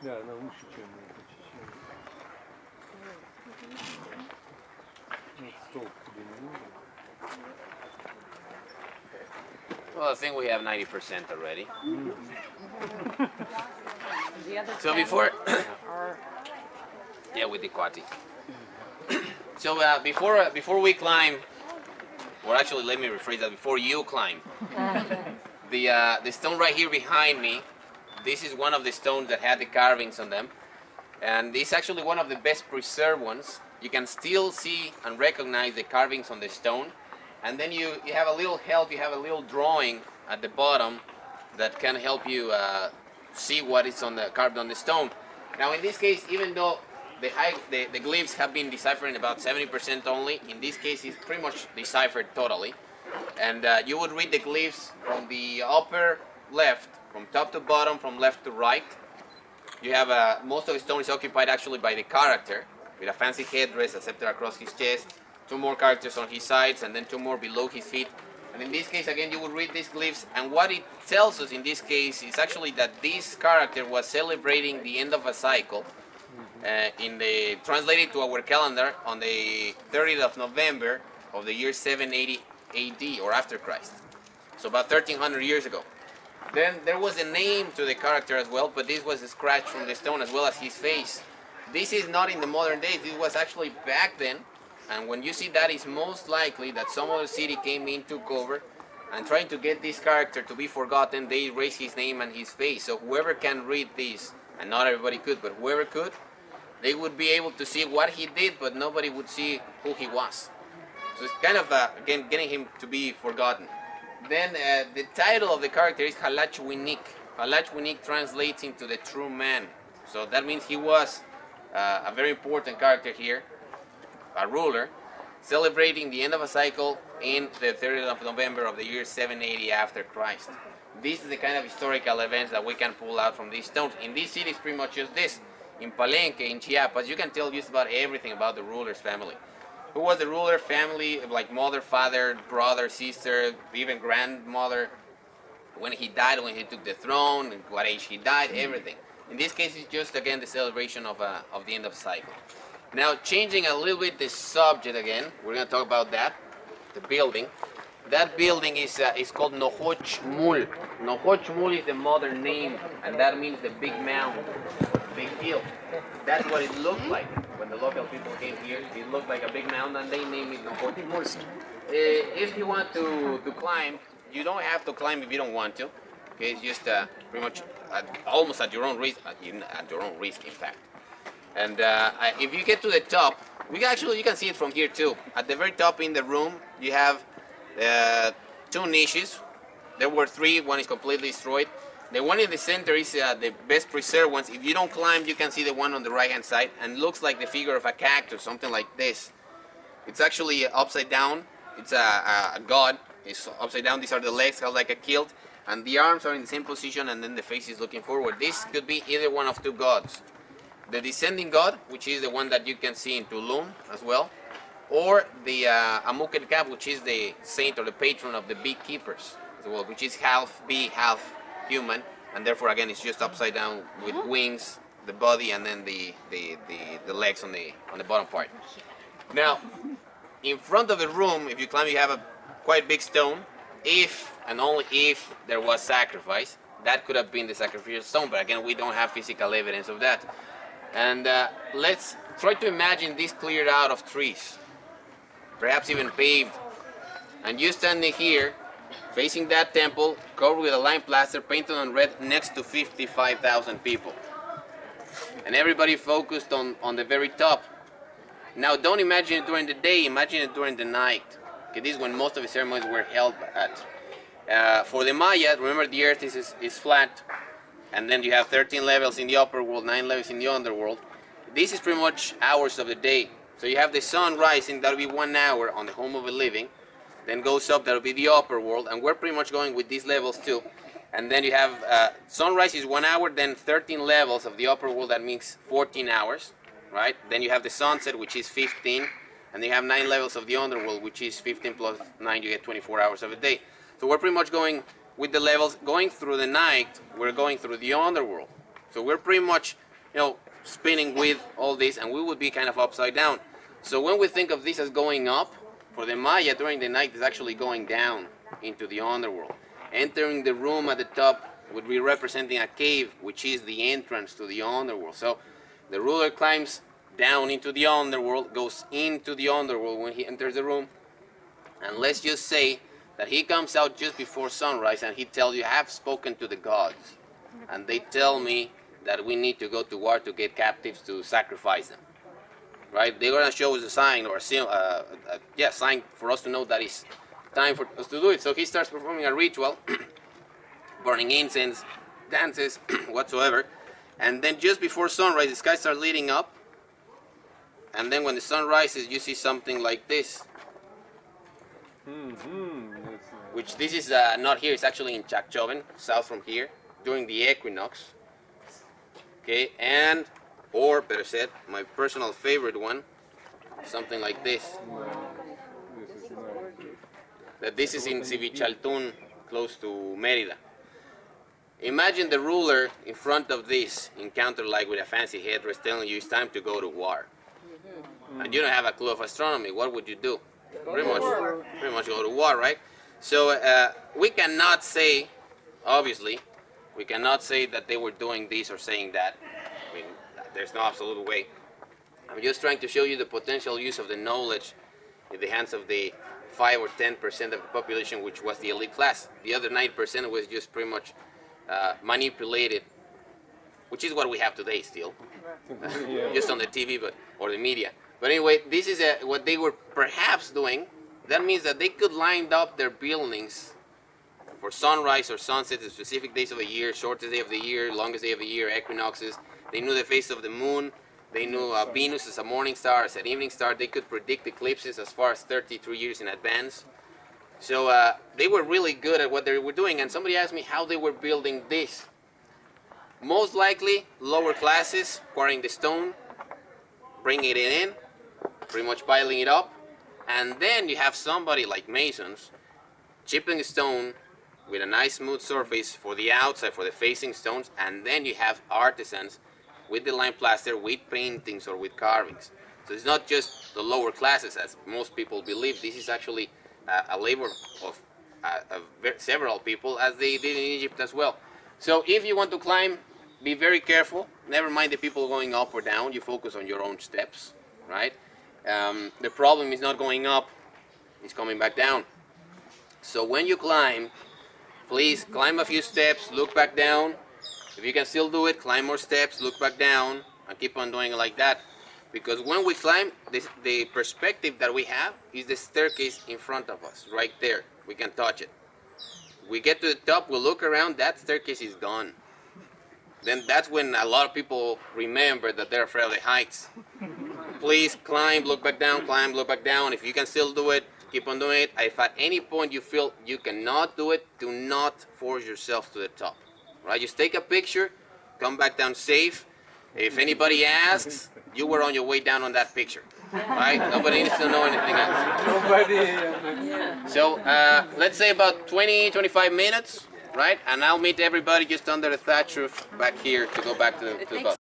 Да, она выше, чем это Чечен. Вот столб тебе не нужен. Well, I think we have 90% already. So before, yeah, with the Kwati. So before we climb, or actually let me rephrase that, before you climb, the stone right here behind me, this is one of the stones that had the carvings on them. And it's actually one of the best preserved ones. You can still see and recognize the carvings on the stone. And then you have a little help, you have a little drawing at the bottom that can help you see what is carved on the stone. Now in this case, even though the glyphs have been deciphered in about 70% only, in this case it's pretty much deciphered totally. And you would read the glyphs from the upper left, from top to bottom, from left to right. You have most of the stone is occupied actually by the character, with a fancy headdress, a scepter across his chest, 2 more characters on his sides, and then 2 more below his feet. And in this case, again, you would read these glyphs, and what it tells us in this case is actually that this character was celebrating the end of a cycle, translated to our calendar on the 30th of November of the year 780 AD, or after Christ. So about 1300 years ago. Then there was a name to the character as well, but this was scratched from the stone as well as his face. This is not in the modern days, this was actually back then. And when you see that, it's most likely that some other city came in, took over, and trying to get this character to be forgotten, they erased his name and his face. So whoever can read this, and not everybody could, but whoever could, they would be able to see what he did, but nobody would see who he was. So it's kind of, again, getting him to be forgotten. Then the title of the character is Halachwinik. Halachwinik translates into the true man. So that means he was a very important character here, a ruler, celebrating the end of a cycle in the 30th of November of the year 780 after Christ. This is the kind of historical events that we can pull out from these stones. In this city, it's pretty much just this. In Palenque, in Chiapas, you can tell just about everything about the ruler's family. Who was the ruler, family, like mother, father, brother, sister, even grandmother, when he died, when he took the throne, what age he died, everything. In this case, it's just, again, the celebration of the end of the cycle. Now, changing a little bit the subject again, we're going to talk about that, the building. That building is called Nohoch Mul. Nohoch Mul is the modern name, and that means the big mound, big hill. That's what it looked like when the local people came here. It looked like a big mound, and they named it Nohoch Mul. If you want to climb, you don't have to climb if you don't want to. Okay, it's just pretty much almost at your own risk. At your own risk, in fact. And if you get to the top, you can see it from here too. At the very top in the room, you have 2 niches. There were 3. One is completely destroyed. The one in the center is the best preserved ones. If you don't climb, you can see the one on the right hand side, and looks like the figure of a cactus, something like this. It's actually upside down. It's a god. It's upside down. These are the legs, held like a kilt, and the arms are in the same position, and then the face is looking forward. This could be either one of 2 gods. The descending god, which is the one that you can see in Tulum as well, or the Amukelkab, which is the saint or the patron of the beekeepers as well, which is half bee, half human, and therefore again it's just upside down with wings, the body, and then the legs on the bottom part. Now, in front of the room, if you climb, you have a quite big stone. If and only if there was sacrifice, that could have been the sacrificial stone, but again we don't have physical evidence of that. And let's try to imagine this cleared out of trees, perhaps even paved, and you standing here facing that temple covered with a lime plaster painted on red next to 55,000 people, and everybody focused on the very top. Now don't imagine it during the day, imagine it during the night. Okay, this is when most of the ceremonies were held at. For the Maya, remember the earth is flat, and then you have 13 levels in the upper world, 9 levels in the underworld. This is pretty much hours of the day. So you have the sun rising, that'll be 1 hour on the home of the living, then goes up, that'll be the upper world, and we're pretty much going with these levels too. And then you have sunrise is 1 hour, then 13 levels of the upper world, that means 14 hours, right? Then you have the sunset, which is 15, and you have 9 levels of the underworld, which is 15 plus 9, you get 24 hours of a day. So we're pretty much going with the levels, going through the night, we're going through the underworld. So we're pretty much spinning with all this, and we would be kind of upside down. So when we think of this as going up, for the Maya during the night is actually going down into the underworld. Entering the room at the top would be representing a cave, which is the entrance to the underworld. So the ruler climbs down into the underworld, goes into the underworld when he enters the room, and let's just say that he comes out just before sunrise and he tells you, I have spoken to the gods, and they tell me that we need to go to war to get captives to sacrifice them. Right? They're going to show us a sign or a sign for us to know that it's time for us to do it. So he starts performing a ritual, burning incense, dances, whatsoever. And then just before sunrise, the sky starts lighting up. And then when the sun rises, you see something like this. Which this is not here, it's actually in Chacchoven, south from here, during the equinox. Okay, or better said, my personal favorite one, something like this. This is in Civichaltún, close to Mérida. Imagine the ruler in front of this encounter, like with a fancy headdress, telling you it's time to go to war. And you don't have a clue of astronomy. What would you do? Pretty much go to war, right? So we cannot say, obviously, we cannot say that they were doing this or saying that. I mean, there's no absolute way. I'm just trying to show you the potential use of the knowledge in the hands of the 5 or 10% of the population, which was the elite class. The other 9% was just pretty much manipulated, which is what we have today still, just on the TV or the media. But anyway, this is what they were perhaps doing. That means that they could line up their buildings for sunrise or sunset, the specific days of the year, shortest day of the year, longest day of the year, equinoxes. They knew the face of the moon. They knew Venus as a morning star, as an evening star. They could predict eclipses as far as 33 years in advance. So they were really good at what they were doing. And somebody asked me how they were building this. Most likely, lower classes quarrying the stone, bringing it in, pretty much piling it up. And then you have somebody like masons chipping a stone with a nice smooth surface for the outside, for the facing stones. And then you have artisans with the lime plaster, with paintings or with carvings. So it's not just the lower classes, as most people believe. This is actually a labor of several people, as they did in Egypt as well. So if you want to climb, be very careful. Never mind the people going up or down. You focus on your own steps, right? The problem is not going up, it's coming back down. So when you climb, please climb a few steps, look back down. If you can still do it, climb more steps, look back down, and keep on doing it like that. Because when we climb, the perspective that we have is the staircase in front of us, right there. We can touch it. We get to the top, we look around, that staircase is gone. Then that's when a lot of people remember that they're afraid of the heights. Please climb, look back down, climb, look back down. If you can still do it, keep on doing it. If at any point you feel you cannot do it, do not force yourself to the top. Right? Just take a picture, come back down safe. If anybody asks, you were on your way down on that picture. Right? Nobody needs to know anything else. Nobody. So let's say about 20-25 minutes, right? And I'll meet everybody just under the thatch roof back here to go back to the bus.